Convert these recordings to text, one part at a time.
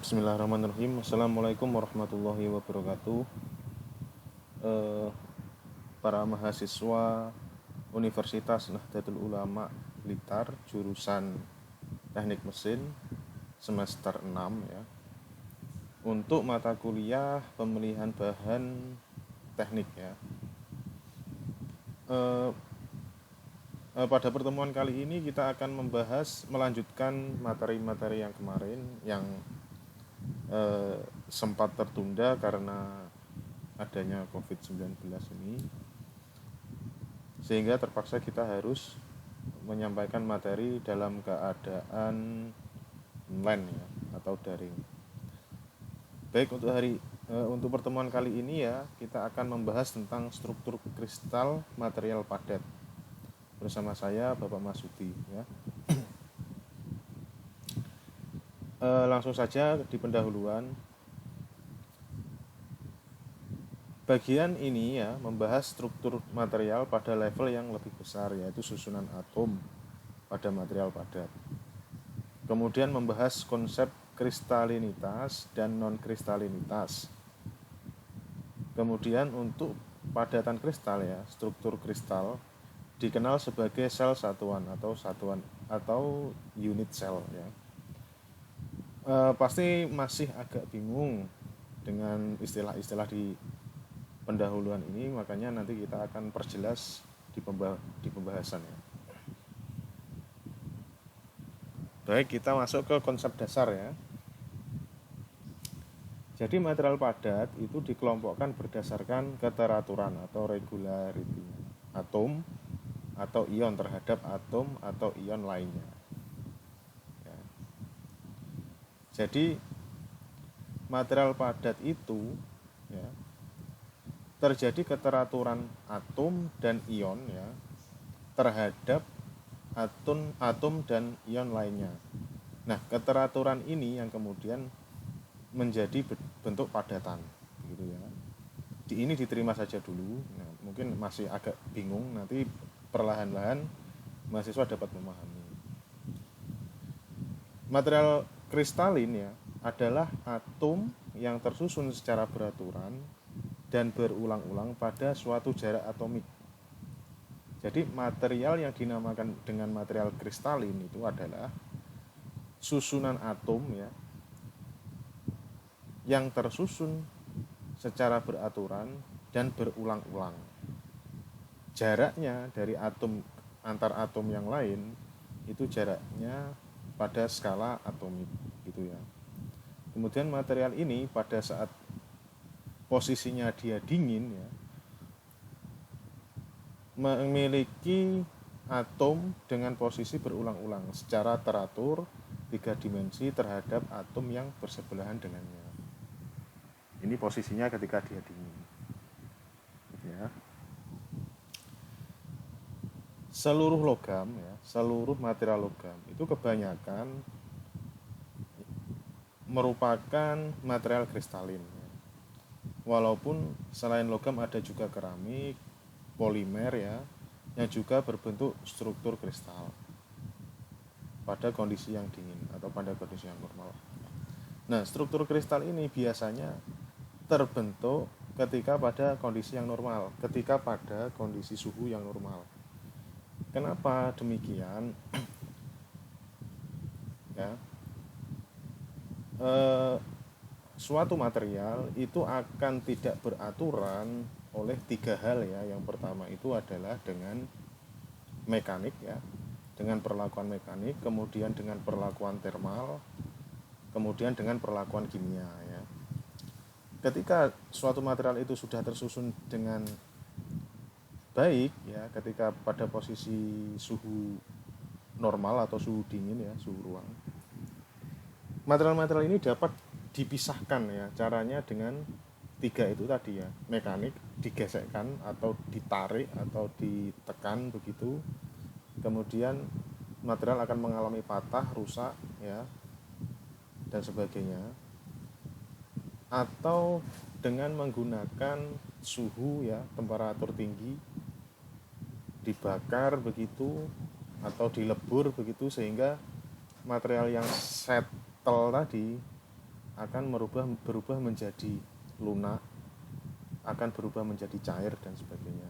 Bismillahirrahmanirrahim. Assalamualaikum warahmatullahi wabarakatuh. Eh, para mahasiswa Universitas Nahdlatul Ulama Blitar, jurusan Teknik Mesin semester 6 ya. Untuk mata kuliah pemilihan bahan teknik ya. Eh, Pada pertemuan kali ini kita akan melanjutkan materi-materi yang kemarin yang sempat tertunda karena adanya COVID-19 ini, sehingga terpaksa kita harus menyampaikan materi dalam keadaan online ya, atau daring. Baik, untuk pertemuan kali ini ya, kita akan membahas tentang struktur kristal material padat bersama saya Bapak Masudi ya. Langsung saja di pendahuluan. Bagian ini ya membahas struktur material pada level yang lebih besar, yaitu susunan atom pada material padat. Kemudian membahas konsep kristalinitas dan non-kristalinitas. Kemudian untuk padatan kristal ya, struktur kristal dikenal sebagai sel satuan atau unit sel ya. Pasti masih agak bingung dengan istilah-istilah di pendahuluan ini, makanya nanti kita akan perjelas di pembahasan ya. Baik, kita masuk ke konsep dasar ya. Jadi material padat itu dikelompokkan berdasarkan keteraturan atau regularity atom atau ion terhadap atom atau ion lainnya ya. Jadi material padat itu ya, terjadi keteraturan atom dan ion ya terhadap atom dan ion lainnya. Nah, keteraturan ini yang kemudian menjadi bentuk padatan gitu ya. Ini diterima saja dulu. Nah, mungkin masih agak bingung, nanti perlahan-lahan mahasiswa dapat memahami. Material kristalin ya adalah atom yang tersusun secara beraturan dan berulang-ulang pada suatu jarak atomik. Jadi material yang dinamakan dengan material kristalin itu adalah susunan atom ya yang tersusun secara beraturan dan berulang-ulang. Jaraknya dari atom antar atom yang lain itu jaraknya pada skala atomik gitu ya. Kemudian material ini pada saat posisinya dia dingin ya, memiliki atom dengan posisi berulang-ulang secara teratur 3 dimensi terhadap atom yang bersebelahan dengannya. Ini posisinya ketika dia dingin ya. Seluruh logam ya, seluruh material logam itu kebanyakan merupakan material kristalin ya. Walaupun selain logam ada juga keramik, polimer ya, yang juga berbentuk struktur kristal pada kondisi yang dingin atau pada kondisi yang normal. Nah, struktur kristal ini biasanya terbentuk ketika pada kondisi yang normal, ketika pada kondisi suhu yang normal. Kenapa demikian? Ya, suatu material itu akan tidak beraturan oleh 3 hal ya. Yang pertama itu adalah dengan mekanik ya, dengan perlakuan mekanik, kemudian dengan perlakuan termal, kemudian dengan perlakuan kimia ya. Ketika suatu material itu sudah tersusun dengan baik ya, ketika pada posisi suhu normal atau suhu dingin ya, suhu ruang, material-material ini dapat dipisahkan ya. Caranya dengan 3 itu tadi ya, mekanik, digesekkan atau ditarik atau ditekan begitu. Kemudian material akan mengalami patah, rusak ya, dan sebagainya. Atau dengan menggunakan suhu ya, temperatur tinggi, dibakar begitu atau dilebur begitu, sehingga material yang settle tadi akan berubah menjadi lunak, akan berubah menjadi cair dan sebagainya.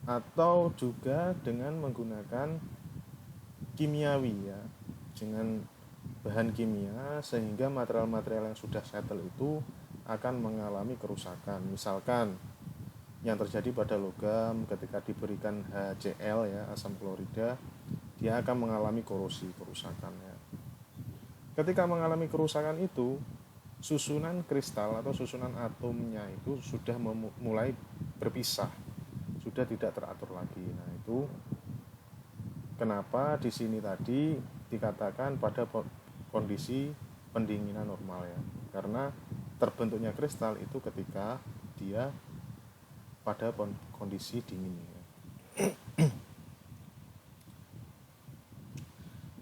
Atau juga dengan menggunakan kimiawi ya, dengan bahan kimia sehingga material-material yang sudah settle itu akan mengalami kerusakan. Misalkan yang terjadi pada logam ketika diberikan HCl ya, asam klorida, dia akan mengalami korosi, kerusakan ya. Ketika mengalami kerusakan itu, susunan kristal atau susunan atomnya itu sudah mulai berpisah, sudah tidak teratur lagi. Nah, itu kenapa di sini tadi dikatakan pada kondisi pendinginan normal ya. Karena terbentuknya kristal itu ketika dia pada kondisi dingin ya.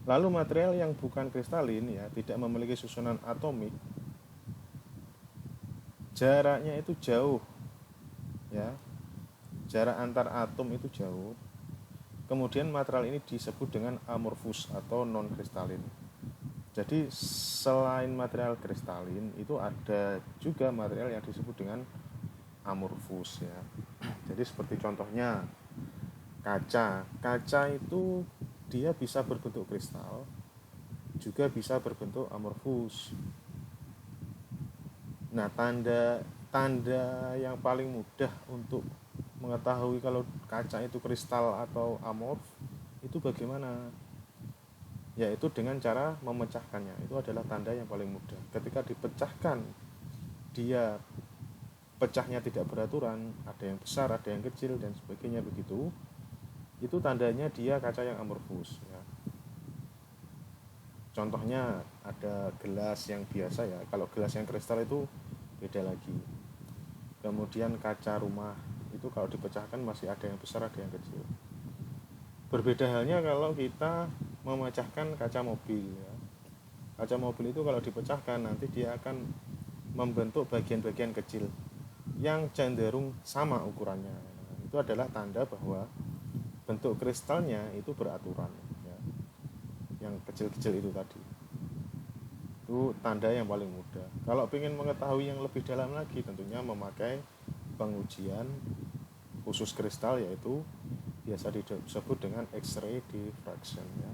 Lalu material yang bukan kristalin ya, tidak memiliki susunan atomik, jaraknya itu jauh ya. Jarak antar atom itu jauh. Kemudian material ini disebut dengan amorphous atau non kristalin. Jadi selain material kristalin itu ada juga material yang disebut dengan amorphous ya. Jadi seperti contohnya kaca. Kaca itu dia bisa berbentuk kristal, juga bisa berbentuk amorphous. Nah, tanda yang paling mudah untuk mengetahui kalau kaca itu kristal atau amorf itu bagaimana? Yaitu dengan cara memecahkannya. Itu adalah tanda yang paling mudah. Ketika dipecahkan, dia pecahnya tidak beraturan, ada yang besar, ada yang kecil dan sebagainya begitu. Itu tandanya dia kaca yang amorphous ya. Contohnya ada gelas yang biasa ya. Kalau gelas yang kristal itu beda lagi. Kemudian kaca rumah itu kalau dipecahkan masih ada yang besar, ada yang kecil. Berbeda halnya kalau kita memecahkan kaca mobil ya. Kaca mobil itu kalau dipecahkan nanti dia akan membentuk bagian-bagian kecil yang cenderung sama ukurannya. Itu adalah tanda bahwa bentuk kristalnya itu beraturan ya. Yang kecil-kecil itu tadi. Itu tanda yang paling mudah. Kalau ingin mengetahui yang lebih dalam lagi tentunya memakai pengujian khusus kristal, yaitu biasa disebut dengan X-ray diffraction ya.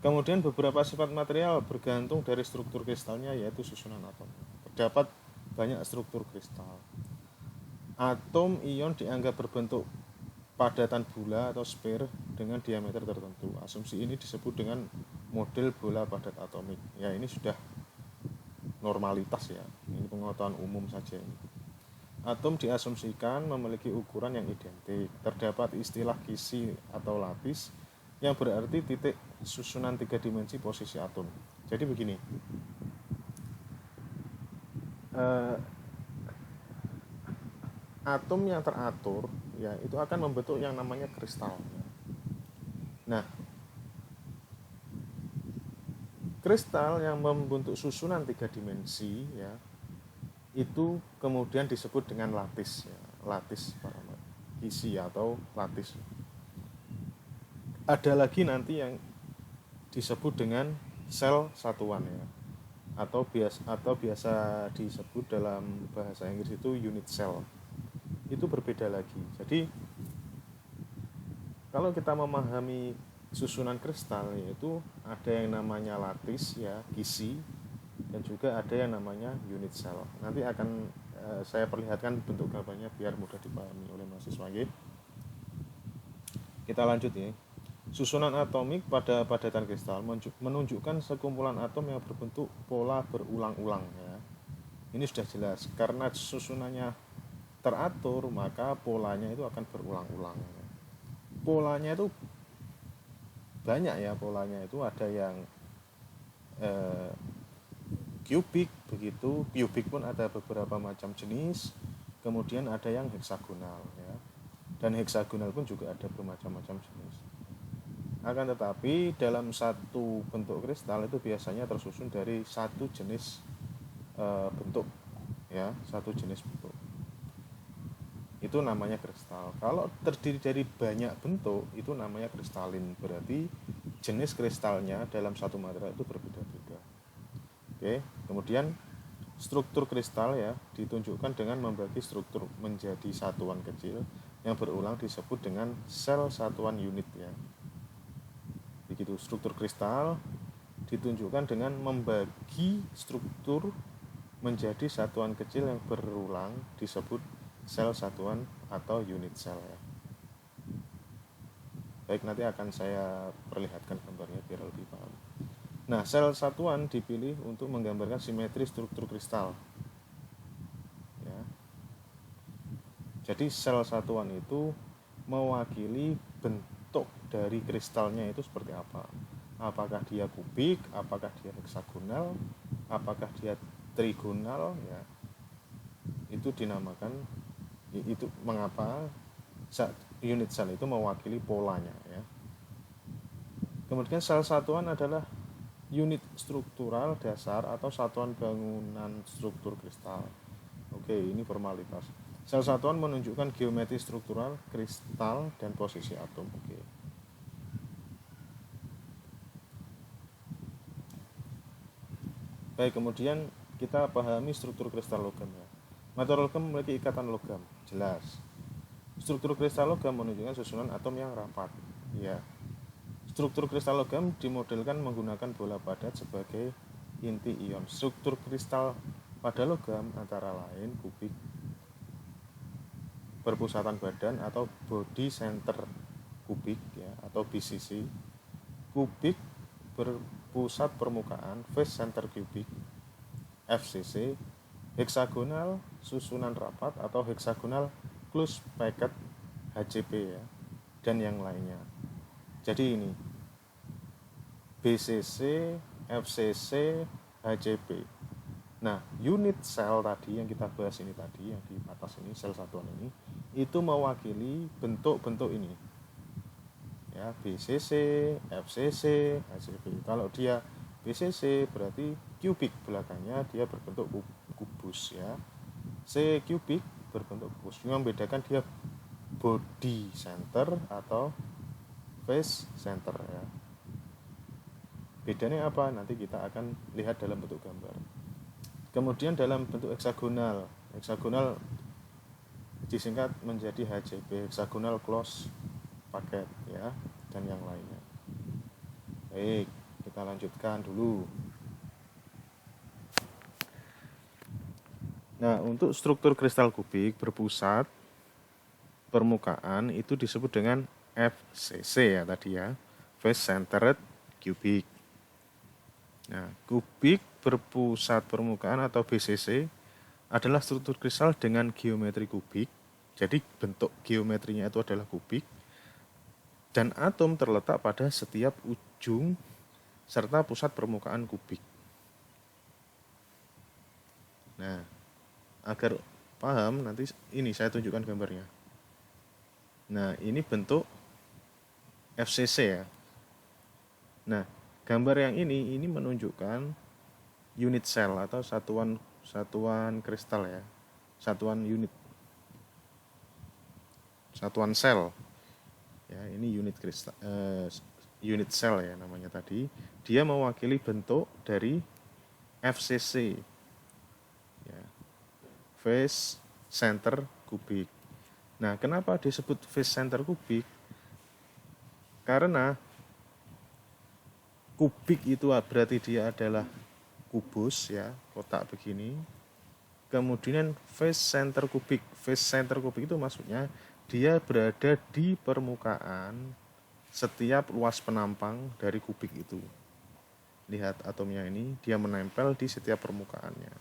Kemudian beberapa sifat material bergantung dari struktur kristalnya, yaitu susunan atom. Terdapat banyak struktur kristal. Atom ion dianggap berbentuk padatan bola atau sphere dengan diameter tertentu. Asumsi ini disebut dengan model bola padat atomik. Ya, ini sudah normalitas ya. Ini pengetahuan umum saja ini. Atom diasumsikan memiliki ukuran yang identik. Terdapat istilah kisi atau lapis yang berarti titik susunan 3 dimensi posisi atom. Jadi begini, atom yang teratur ya itu akan membentuk yang namanya kristal. Nah, kristal yang membentuk susunan 3 dimensi ya itu kemudian disebut dengan lattice ya. Lattice kisi atau lattice. Ada lagi nanti yang disebut dengan sel satuan ya, atau biasa disebut dalam bahasa Inggris itu unit cell. Itu berbeda lagi. Jadi kalau kita memahami susunan kristal, yaitu ada yang namanya lattice ya, kisi, dan juga ada yang namanya unit cell. Nanti akan saya perlihatkan bentuk gambarnya biar mudah dipahami oleh mahasiswa. Kita lanjut ya. Susunan atomik pada padatan kristal menunjukkan sekumpulan atom yang berbentuk pola berulang-ulang ya. Ini sudah jelas, karena susunannya teratur maka polanya itu akan berulang-ulang. Polanya itu banyak ya, polanya itu ada yang kubik begitu. Kubik pun ada beberapa macam jenis. Kemudian ada yang heksagonal ya. Dan heksagonal pun juga ada bermacam-macam jenis. Akan tetapi dalam satu bentuk kristal itu biasanya tersusun dari satu jenis bentuk ya, satu jenis bentuk. Itu namanya kristal. Kalau terdiri dari banyak bentuk itu namanya kristalin. Berarti jenis kristalnya dalam satu material itu berbeda-beda. Oke, kemudian struktur kristal ya ditunjukkan dengan membagi struktur menjadi satuan kecil yang berulang disebut dengan sel satuan unit ya. Begitu struktur kristal ditunjukkan dengan membagi struktur menjadi satuan kecil yang berulang disebut sel satuan atau unit sel ya. Baik, nanti akan saya perlihatkan gambarnya biar lebih paham. Nah, sel satuan dipilih untuk menggambarkan simetri struktur kristal. Ya. Jadi sel satuan itu mewakili bentuk dari kristalnya itu seperti apa. Apakah dia kubik, apakah dia heksagonal, apakah dia trigonal ya. Itu dinamakan, itu mengapa unit sel itu mewakili polanya ya. Kemudian sel satuan adalah unit struktural dasar atau satuan bangunan struktur kristal. Oke, ini formalitas. Sel satuan menunjukkan geometri struktural kristal dan posisi atom. Oke. Baik, kemudian kita pahami struktur kristal logam ya. Mata logam memiliki ikatan logam, jelas. Struktur kristal logam menunjukkan susunan atom yang rapat. Ya. Struktur kristal logam dimodelkan menggunakan bola padat sebagai inti ion. Struktur kristal pada logam antara lain kubik berpusatan badan atau body center kubik ya, atau BCC, kubik berpusat permukaan face center kubik FCC, heksagonal susunan rapat atau heksagonal close packed HCP ya, dan yang lainnya. Jadi ini BCC, FCC, HCP. Nah, unit sel tadi yang kita bahas ini tadi, yang di atas ini, sel satuan ini, itu mewakili bentuk-bentuk ini. Ya, BCC, FCC, HCP. Kalau dia BCC berarti kubik belakangnya dia berbentuk kubus ya. C kubik berbentuk kubus. Yang membedakan dia body center atau face center ya. Bedanya apa? Nanti kita akan lihat dalam bentuk gambar. Kemudian dalam bentuk heksagonal. Heksagonal disingkat menjadi HCP, hexagonal close packet ya, dan yang lainnya. Baik, kita lanjutkan dulu. Nah, untuk struktur kristal kubik berpusat permukaan itu disebut dengan FCC ya tadi ya, face centered cubic. Nah, kubik berpusat permukaan atau BCC adalah struktur kristal dengan geometri kubik. Jadi bentuk geometrinya itu adalah kubik. Dan atom terletak pada setiap ujung serta pusat permukaan kubik. Nah, agar paham nanti ini saya tunjukkan gambarnya. Nah, ini bentuk FCC ya. Nah, gambar yang ini menunjukkan unit sel atau satuan kristal ya. Satuan unit. Satuan sel. Ya, ini unit kristal unit sel ya namanya tadi. Dia mewakili bentuk dari FCC. Ya. Face center kubik. Nah, kenapa disebut face center kubik? Karena kubik itu berarti dia adalah kubus ya, kotak begini. Kemudian face center kubik. Face center kubik itu maksudnya dia berada di permukaan setiap luas penampang dari kubik itu. Lihat atomnya ini, dia menempel di setiap permukaannya.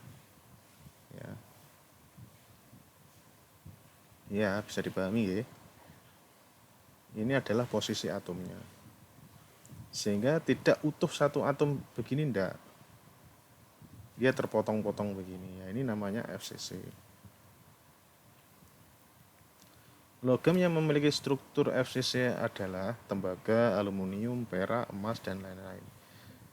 Ya. Ya, bisa dipahami ya. Ini adalah posisi atomnya. Sehingga tidak utuh satu atom begini enggak. Dia terpotong-potong begini. Ya, ini namanya FCC. Logam yang memiliki struktur FCC adalah tembaga, aluminium, perak, emas, dan lain-lain.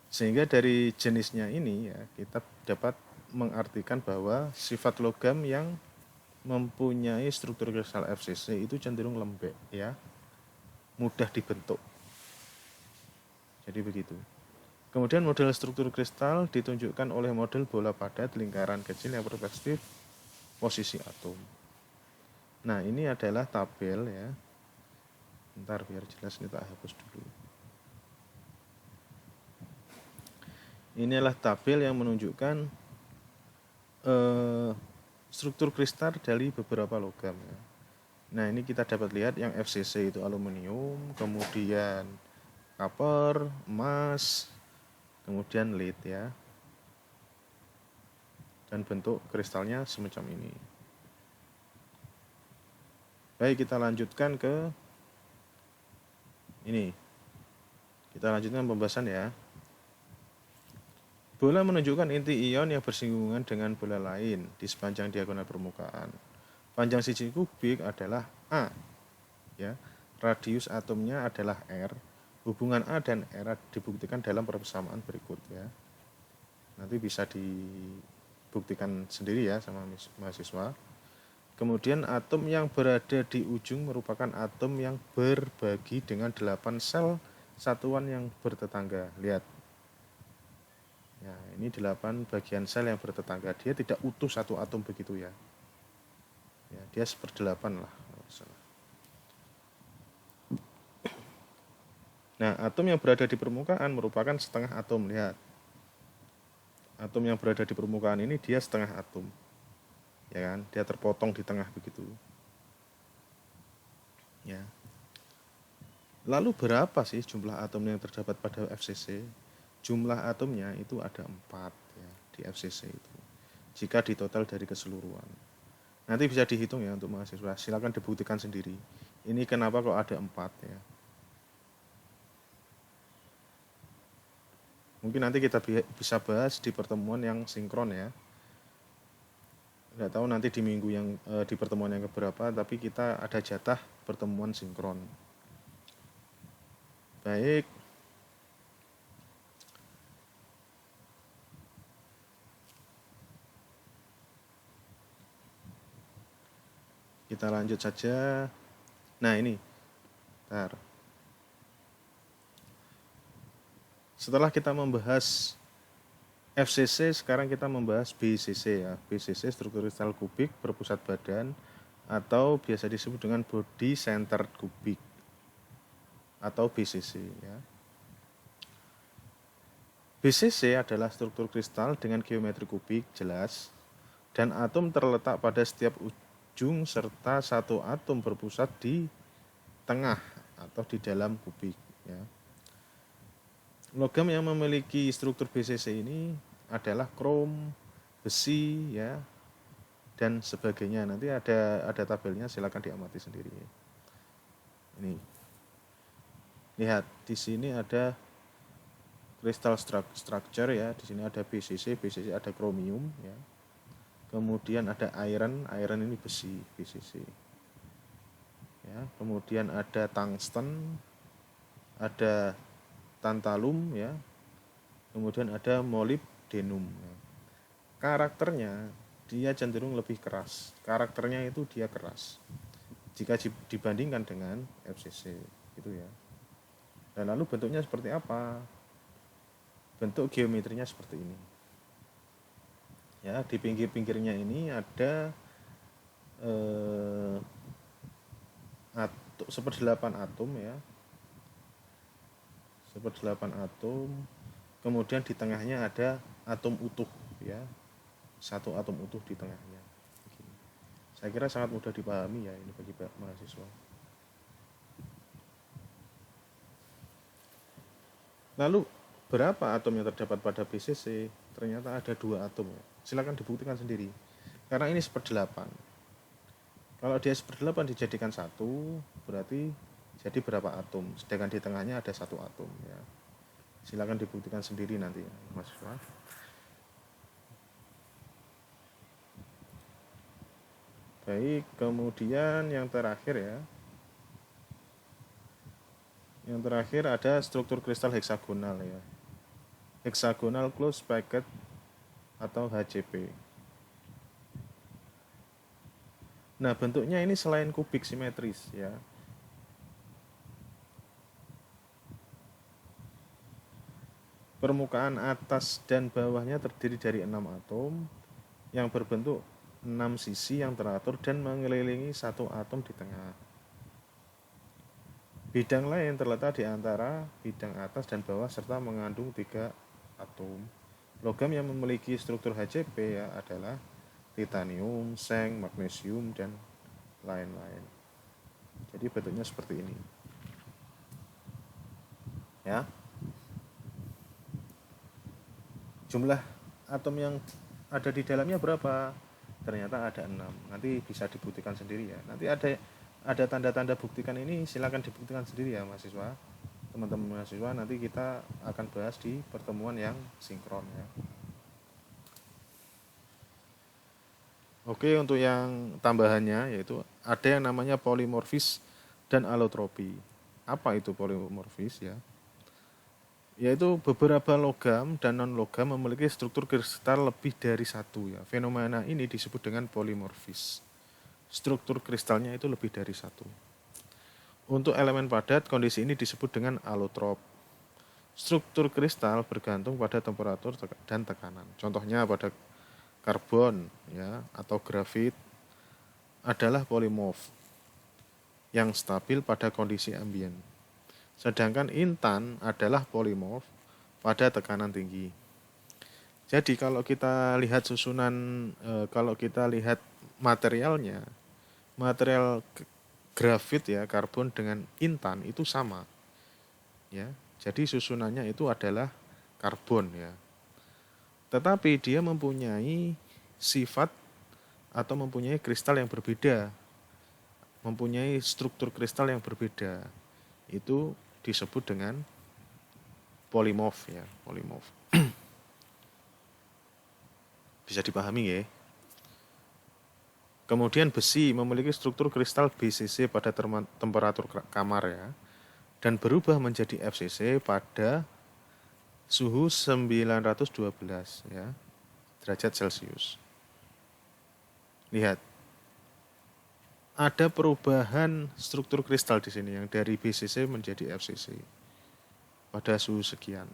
Sehingga dari jenisnya ini ya, kita dapat mengartikan bahwa sifat logam yang mempunyai struktur kristal FCC itu cenderung lembek ya, mudah dibentuk. Jadi begitu. Kemudian model struktur kristal ditunjukkan oleh model bola padat lingkaran kecil yang berperspektif posisi atom. Nah, ini adalah tabel ya. Bentar biar jelas, ini tak hapus dulu. Ini adalah tabel yang menunjukkan struktur kristal dari beberapa logam ya. Nah, ini kita dapat lihat yang FCC itu aluminium, kemudian copper, emas, kemudian lead ya. Dan bentuk kristalnya semacam ini. Baik, kita lanjutkan ke ini. Kita lanjutkan pembahasan ya. Bola menunjukkan inti ion yang bersinggungan dengan bola lain di sepanjang diagonal permukaan. Panjang siji kubik adalah A. Ya. Radius atomnya adalah R. Hubungan A dan R dibuktikan dalam persamaan berikut ya. Nanti bisa dibuktikan sendiri ya sama mahasiswa. Kemudian atom yang berada di ujung merupakan atom yang berbagi dengan 8 sel satuan yang bertetangga. Lihat. Ya, ini 8 bagian sel yang bertetangga. Dia tidak utuh satu atom begitu ya. Ya, dia 1/8 lah. Nah, atom yang berada di permukaan merupakan setengah atom. Lihat. Atom yang berada di permukaan ini dia setengah atom. Ya kan? Dia terpotong di tengah begitu. Ya. Lalu berapa sih jumlah atom yang terdapat pada FCC? Jumlah atomnya itu ada 4 ya, di FCC itu. Jika ditotal dari keseluruhan. Nanti bisa dihitung ya untuk mahasiswa. Silakan dibuktikan sendiri. Ini kenapa kok ada 4 ya. Mungkin nanti kita bisa bahas di pertemuan yang sinkron ya. Nggak tahu nanti di minggu yang di pertemuan yang keberapa, tapi kita ada jatah pertemuan sinkron. Baik. Kita lanjut saja. Nah, ini. Bentar. Setelah kita membahas FCC, sekarang kita membahas BCC ya. BCC struktur kristal kubik berpusat badan atau biasa disebut dengan body centered kubik atau BCC ya. BCC adalah struktur kristal dengan geometri kubik jelas dan atom terletak pada setiap ujung serta satu atom berpusat di tengah atau di dalam kubik ya. Logam yang memiliki struktur BCC ini adalah krom, besi ya dan sebagainya. Nanti ada tabelnya, silakan diamati sendiri. Ini. Lihat, di sini ada crystal structure ya. Di sini ada BCC ada kromium ya. Kemudian ada iron ini besi, BCC. Ya, kemudian ada tungsten, ada tantalum ya. Kemudian ada molybdenum. Karakternya dia cenderung lebih keras. Karakternya itu dia keras jika dibandingkan dengan FCC gitu ya. Dan lalu bentuknya seperti apa? Bentuk geometrinya seperti ini. Ya, di pinggir-pinggirnya ini ada 1/8 atom ya. 1/8 atom. Kemudian di tengahnya ada atom utuh ya. Satu atom utuh di tengahnya. Begini. Saya kira sangat mudah dipahami ya ini bagi mahasiswa. Lalu berapa atom yang terdapat pada BCC? Ternyata ada 2 atom ya. Silakan dibuktikan sendiri. Karena ini 1/8. Kalau dia 1/8 dijadikan 1, berarti jadi berapa atom? Sedangkan di tengahnya ada 1 atom ya. Silakan dibuktikan sendiri nanti, mahasiswa. Baik, kemudian yang terakhir ya. Yang terakhir ada struktur kristal heksagonal ya. Hexagonal closed packet atau HCP. Nah, bentuknya ini selain kubik simetris ya. Permukaan atas dan bawahnya terdiri dari 6 atom yang berbentuk 6 sisi yang teratur dan mengelilingi satu atom di tengah. Bidang lain terletak di antara bidang atas dan bawah serta mengandung 3 atom. Logam yang memiliki struktur HCP ya adalah titanium, seng, magnesium, dan lain-lain. Jadi bentuknya seperti ini. Ya. Jumlah atom yang ada di dalamnya berapa? Ternyata ada 6. Nanti bisa dibuktikan sendiri ya. Nanti ada tanda-tanda buktikan ini, silakan dibuktikan sendiri ya mahasiswa. Teman-teman mahasiswa, nanti kita akan bahas di pertemuan yang sinkron ya. Oke, untuk yang tambahannya yaitu ada yang namanya polimorfis dan alotropi. Apa itu polimorfis ya? Yaitu beberapa logam dan non-logam memiliki struktur kristal lebih dari satu ya. Fenomena ini disebut dengan polimorfis. Struktur kristalnya itu lebih dari satu. Untuk elemen padat, kondisi ini disebut dengan alotrop. Struktur kristal bergantung pada temperatur dan tekanan. Contohnya pada karbon ya atau grafit adalah polimorf yang stabil pada kondisi ambien. Sedangkan intan adalah polimorf pada tekanan tinggi. Jadi kalau kita lihat kalau kita lihat materialnya, material grafit ya, karbon dengan intan itu sama. Ya. Jadi susunannya itu adalah karbon ya. Tetapi dia mempunyai sifat atau mempunyai kristal yang berbeda. Mempunyai struktur kristal yang berbeda. Itu disebut dengan polimorf ya, polimorf. Bisa dipahami ya. Kemudian besi memiliki struktur kristal BCC pada temperatur kamar ya, dan berubah menjadi FCC pada suhu 912 ya, derajat Celcius. Lihat. Ada perubahan struktur kristal di sini yang dari BCC menjadi FCC pada suhu sekian.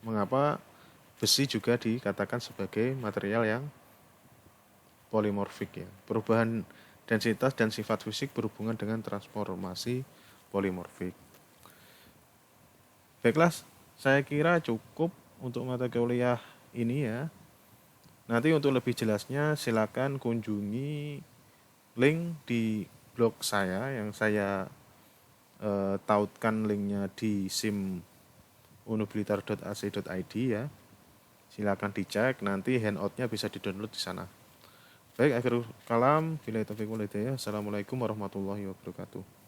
Mengapa besi juga dikatakan sebagai material yang polimorfik ya? Perubahan densitas dan sifat fisik berhubungan dengan transformasi polimorfik. Baiklah, saya kira cukup untuk mata kuliah ini ya. Nanti untuk lebih jelasnya silakan kunjungi link di blog saya yang saya tautkan linknya di sim.unublitar.ac.id ya. Silakan dicek, nanti handoutnya bisa di-download di sana. Baik, akhirul kalam, billahi taufiq wal hidayah. Assalamualaikum warahmatullahi wabarakatuh.